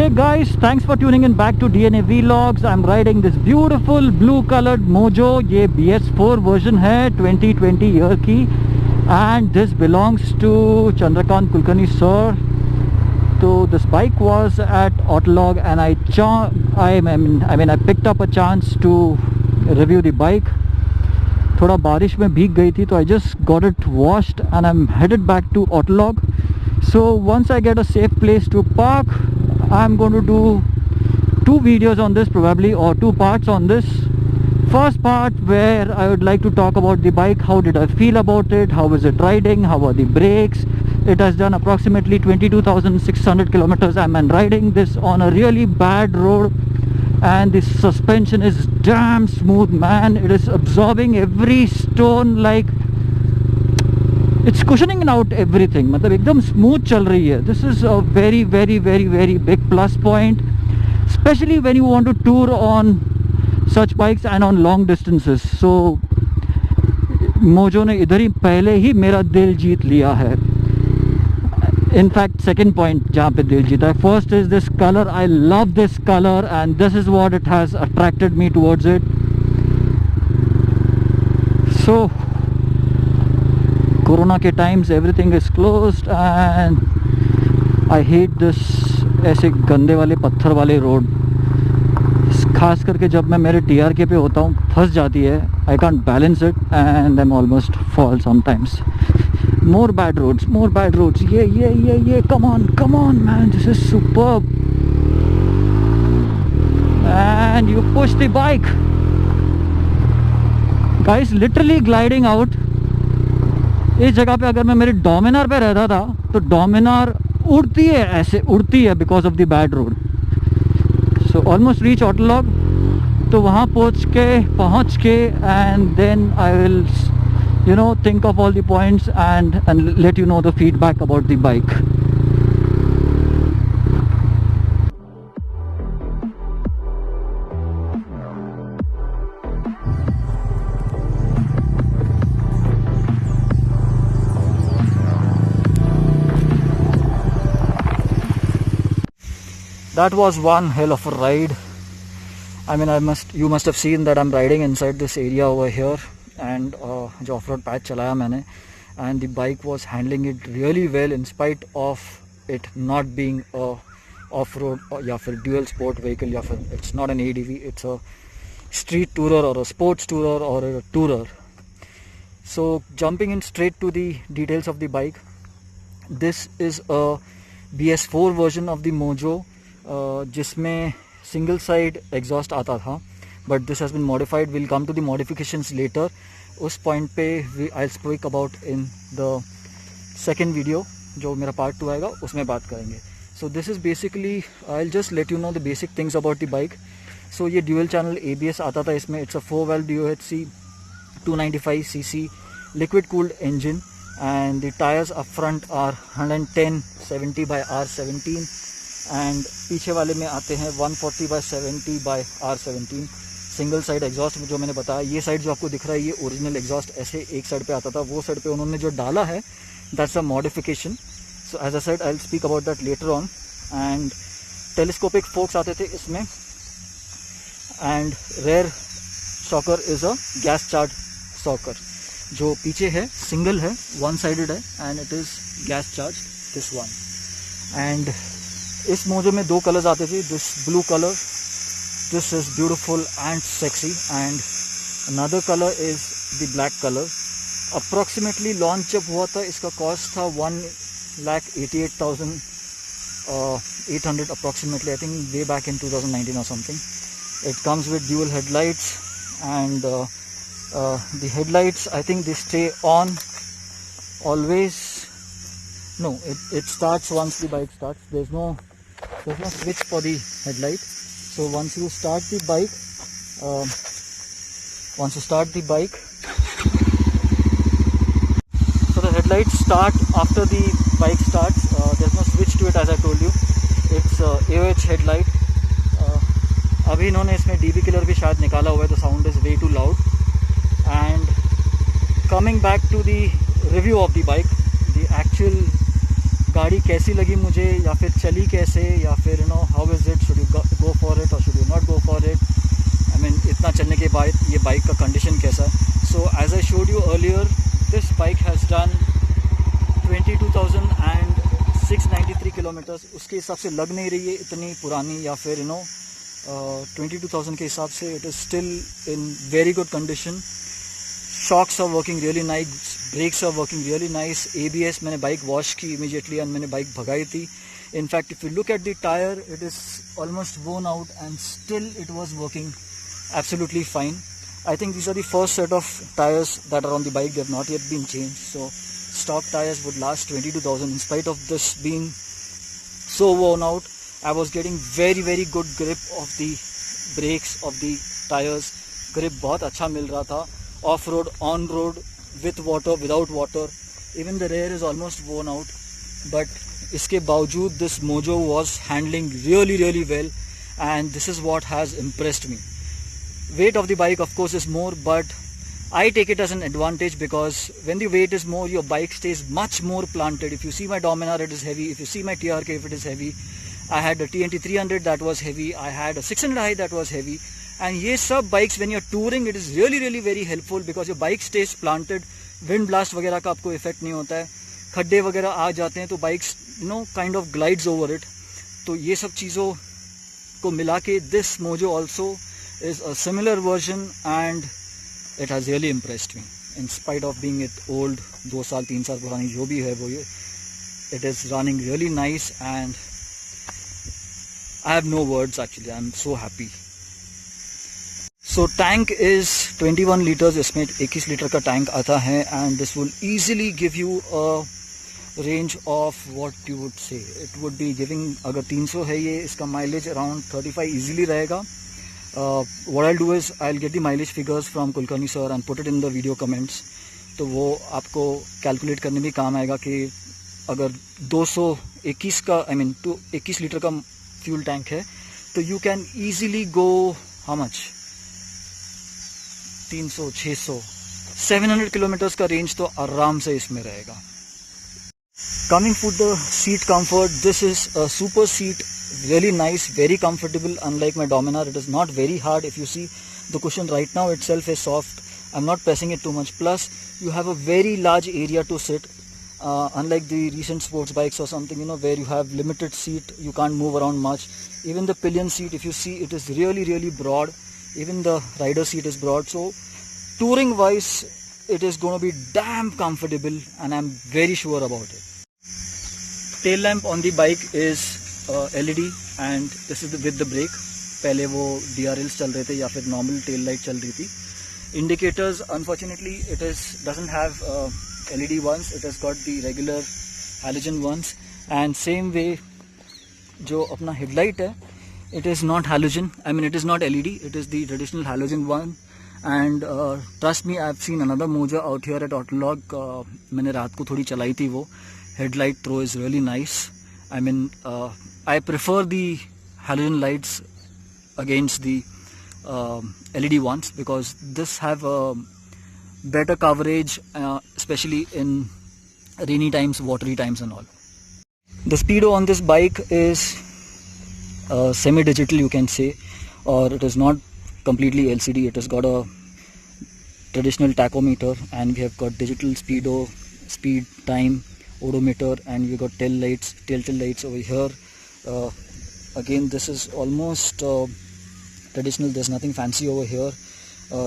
Hey guys, thanks for tuning in back to DNA Vlogs. I'm riding this beautiful blue colored Mojo. ये BS4 version है 2020 year की, and this belongs to Chandrakant Kulkarni sir. So this bike was at Autolog and I picked up a chance to review the bike. थोड़ा बारिश में भीग गई थी, तो I just got it washed and I'm headed back to Autolog. So once I get a safe place to park, I'm going to do 2 videos on this probably, or 2 parts on this. First part where I would like to talk about the bike, how did I feel about it, how is it riding, how are the brakes. It has done approximately 22,600 kilometers. I'm riding this on a really bad road and the suspension is damn smooth, man. It is absorbing every stone, like it's cushioning out everything. मतलब एकदम smooth चल रही है. This is a very big plus point, especially when you want to tour on such bikes and on long distances. So mojo ने इधर ही पहले ही मेरा दिल जीत लिया है. In fact, second point जहाँ पे दिल जीता है. First is this color. I love this color and this is what it has attracted me towards it. So Corona के times everything is closed and I hate this ऐसे गंदे वाले पत्थर वाले रोड. खास करके जब मैं मेरे TRK पे होता हूँ, फंस जाती है. I can't balance it and I'm almost fall sometimes. More bad roads. Yeah, come on man, this is superb. And you push the bike, guys, literally gliding out. इस जगह पे अगर मैं मेरे डोमिनार पे रहता था तो डोमिनार उड़ती है, ऐसे उड़ती है because of the bad road. So almost reach Autolog. तो वहाँ पहुँच के and then I will think of all the points and let you know the feedback about the bike. That was one hell of a ride. I mean, you must have seen that I'm riding inside this area over here, and जो off-road patch चलाया मैंने, and the bike was handling it really well in spite of it not being a off-road या फिर dual sport vehicle, या फिर it's not an ADV, it's a street tourer or a sports tourer or a tourer. So jumping in straight to the details of the bike, this is a BS4 version of the Mojo, जिसमें single side exhaust आता था, but this has been modified. We'll come to the modifications later. उस point पे I'll speak about in the second video, जो मेरा part 2 आएगा उसमें बात करेंगे. So this is basically, I'll just let you know the basic things about the bike. So ये dual channel ABS आता था इसमें. It's a 4-valve DOHC 295cc liquid cooled engine, and the tires up front are 110/70 by R17 and पीछे वाले में आते हैं 140/70 by R17. Single side exhaust जो मैंने बताया, ये साइड जो आपको दिख रहा है ये ओरिजिनल एग्जॉस्ट ऐसे एक साइड पे आता था, वो साइड पे उन्होंने जो डाला है that's a modification. So as I said I will speak about that later on. And telescopic forks आते थे इसमें, and rear shocker is a gas charge shocker. जो पीछे है सिंगल है, वन साइडेड है, and it is gas charge this one. And इस Mojo में 2 कलर्स आते थे. This blue colour, this is beautiful and sexy, and another color is the black color. Approximately launch जब हुआ था इसका कॉस्ट था 1,88,800 approximately, I think way back in 2019 or something. It comes with dual headlights, and the headlights, I think they stay on always. No, it starts once the bike starts. There's no switch for the headlight. So once you start the bike, so the headlights start after the bike starts. There's no switch to it, as I told you. It's AOH headlight. अभी इन्होंने इसमें DB killer भी शायद निकाला हुआ है, तो sound is way too loud. And coming back to the review of the bike, the actual गाड़ी कैसी लगी मुझे, या फिर चली कैसे, या फिर you know how is it, should you go for it और should you not go for it. I mean इतना चलने के बाद ये बाइक का कंडीशन कैसा है। So as I showed you earlier, this bike has done 22,693 kilometres. उसके हिसाब से लग नहीं रही है इतनी पुरानी, या फिर यू नो 22,000 के हिसाब से it is still in very good condition. Shocks are working really nice, brakes are working really nice. ABS मैंने बाइक वॉश की इमीडिएटली एंड मैंने बाइक भगाई थी। In fact if you look at the tyre, it is almost worn out and still it was working absolutely fine. I think these are the first set of tires that are on the bike. They have not yet been changed, so stock tires would last 22,000 in spite of this being so worn out. I was getting very good grip of the brakes, of the tires. grip बहुत अच्छा मिल रहा था, off road, on road, with water, without water. Even the rear is almost worn out, but इसके बावजूद this Mojo was handling really well, and this is what has impressed me. Weight of the bike of course is more, but I take it as an advantage because when the weight is more, your bike stays much more planted. If you see my Dominar, it is heavy. If you see my TRK, if it is heavy. I had a TNT 300 that was heavy. I had a 600i that was heavy. And ये सब bikes when you're touring, it is really very helpful because your bike stays planted. Wind blast वगैरह का आपको effect नहीं होता है, खड्डे वगैरह आ जाते हैं तो bikes kind of glides over it. तो ये सब चीज़ों को मिला के this Mojo also is a similar version and it has really impressed me in spite of being it old, 2 साल 3 साल पुरानी जो भी है वो ये, it is running really nice and I have no words actually. I'm so happy. So tank is 21 liters, इसमें 21 litre का टैंक आता है and this will easily give you a range of what you would say. It would be giving, अगर 300 है ये, इसका mileage around 35 easily रहेगा. What I'll do is I'll get the mileage figures from Kulkarni sir and put it in the video comments. तो वो आपको calculate करने में काम आएगा कि अगर 221 का 21 लीटर का फ्यूल टैंक है तो you can easily go how much, 300, 600, 700 kilometres का रेंज तो आराम से इसमें रहेगा. Coming to the seat comfort, this is a super seat, really nice, very comfortable. Unlike my Dominar, it is not very hard. If you see the cushion right now itself is soft. I'm not pressing it too much. Plus, you have a very large area to sit. Unlike the recent sports bikes or something, where you have limited seat, you can't move around much. Even the pillion seat, if you see, it is really broad. Even the rider seat is broad. So, touring wise, it is going to be damn comfortable, and I'm very sure about it. Tail lamp on the bike is LED, and this is with the brake. पहले वो DRLs चल रहे थे या फिर normal tail light चल रही थी. Indicators, unfortunately, it doesn't have LED ones. It has got the regular halogen ones. And same way, जो अपना headlight है, it is not halogen. It is not LED. It is the traditional halogen one. And trust me, I've seen another Mojo out here at Autolog. मैंने रात को थोड़ी चलाई थी वो. Headlight throw is really nice. I prefer the halogen lights against the LED ones because this have a better coverage, especially in rainy times, watery times and all. The speedo on this bike is semi-digital, you can say, or it is not completely LCD. It has got a traditional tachometer, and we have got digital speedo, speed, time, odometer, and we got tail lights over here. Again, this is almost traditional. There's nothing fancy over here.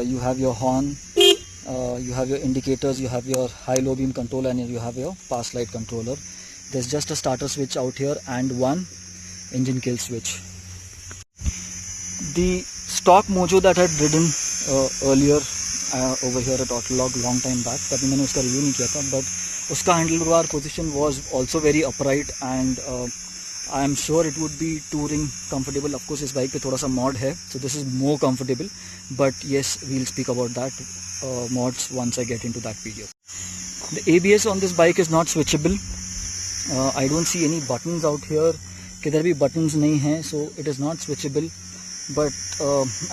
You have your horn, you have your indicators, you have your high low beam control, and you have your pass light controller. There's just a starter switch out here and one engine kill switch. The stock Mojo that I had ridden earlier over here at Autolog long time back, तभी मैंने उसका review नहीं किया था, but उसका handlebar position was also very upright, and I am sure it would be touring comfortable. Of course, इस bike पे थोड़ा सा mod है, so this is more comfortable. But yes, we'll speak about that mods once I get into that video. The ABS on this bike is not switchable. I don't see any buttons out here. किधर भी buttons नहीं हैं, so it is not switchable. But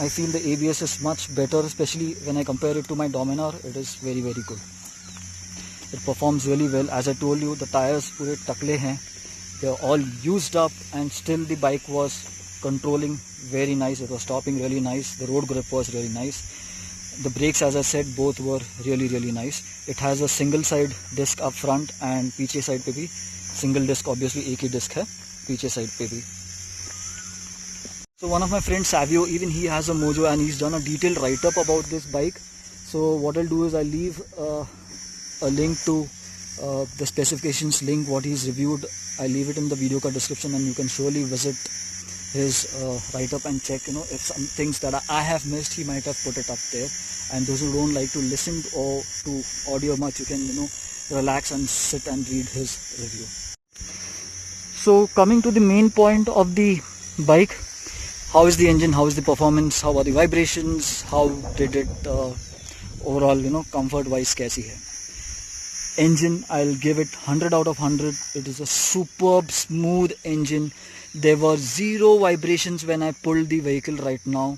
I feel the ABS is much better, especially when I compare it to my Dominar. It is very good. It performs really well. As I told you, the tires पूरे टकले हैं. They're all used up, and still the bike was controlling very nice. It was stopping really nice. The road grip was really nice. The brakes, as I said, both were really nice. It has a single side disc up front, and पीछे side पे भी single disc, obviously एक ही disc है पीछे side पे भी. So one of my friends, Savio, even he has a Mojo, and he's done a detailed write-up about this bike. So what I'll do is I'll leave a link to the specifications link, what he's reviewed. I'll leave it in the video description, and you can surely visit his write-up and check, if some things that I have missed, he might have put it up there. And those who don't like to listen or to audio much, you can, relax and sit and read his review. So coming to the main point of the bike, how is the engine, how is the performance, how are the vibrations, how did it overall, comfort wise कैसी है. Engine, I'll give it 100 out of 100. It is a superb smooth engine. There were zero vibrations when I pulled the vehicle right now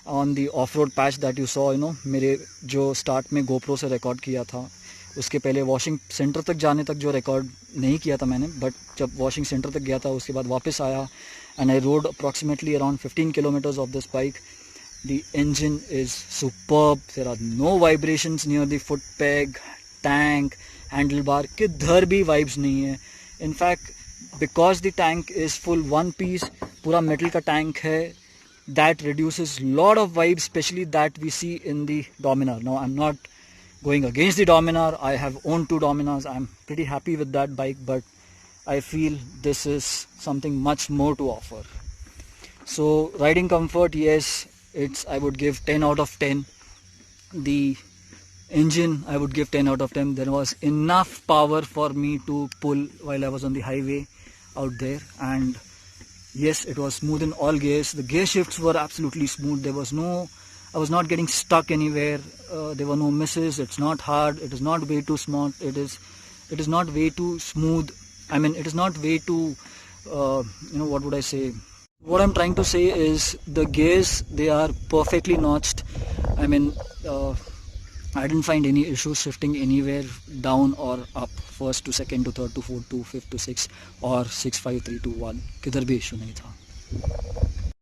on the off-road patch that you saw. मेरे जो start में GoPro से record किया था, उसके पहले washing center तक जाने तक जो record नहीं किया था मैंने, but जब washing center तक गया था उसके बाद वापस आया, and I rode approximately around 15 kilometers of this bike. The engine is superb. There are no vibrations near the foot peg, tank, handlebar. किधर भी vibes नहीं है. In fact, because the tank is full one piece, पूरा metal का tank है, that reduces lot of vibes, especially that we see in the Dominar. Now I'm not going against the Dominar. I have owned 2 Dominars. I'm pretty happy with that bike, but I feel this is something much more to offer. So riding comfort, yes, I would give 10 out of 10. The engine, I would give 10 out of 10. There was enough power for me to pull while I was on the highway out there, and yes, it was smooth in all gears. The gear shifts were absolutely smooth. I was not getting stuck anywhere. There were no misses. It's not hard. It is not way too smart. It is not way too smooth. I mean, it is not way too, what would I say? What I'm trying to say is the gears, they are perfectly notched. I mean, I didn't find any issues shifting anywhere down or up, first to second to third to fourth to fifth to sixth or 6, 5, 3, 2, 1. किधर भी issue नहीं था.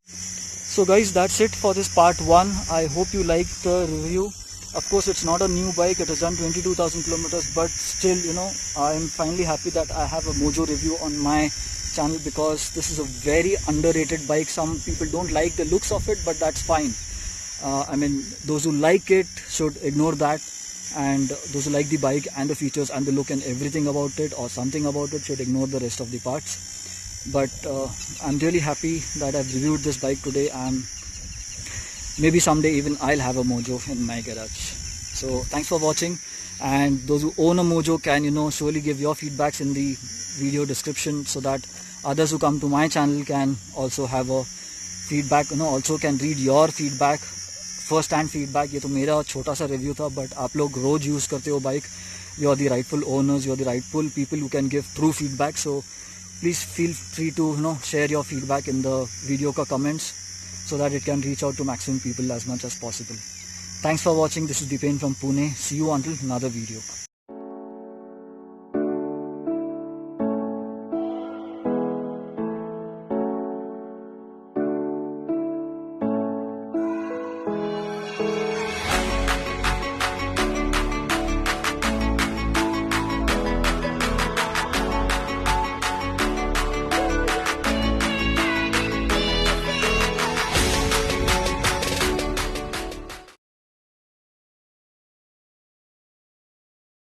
So guys, that's it for this part 1. I hope you liked the review. Of course, it's not a new bike. It has done 22,000 kilometers, but still, I'm finally happy that I have a Mojo review on my channel, because this is a very underrated bike. Some people don't like the looks of it, but that's fine. I mean, those who like it should ignore that, and those who like the bike and the features and the look and everything about it or something about it should ignore the rest of the parts. But I'm really happy that I've reviewed this bike today, and maybe someday even I'll have a Mojo in my garage. So thanks for watching, and those who own a Mojo can surely give your feedbacks in the video description, so that others who come to my channel can also have a feedback, also can read your feedback, first hand feedback. ये तो मेरा छोटा सा review था, but आप लोग रोज use करते हो bike. You are the rightful owners, you are the rightful people who can give true feedback. So please feel free to share your feedback in the video ka comments, so that it can reach out to maximum people as much as possible. Thanks for watching. This is Dipen from Pune. See you until another video.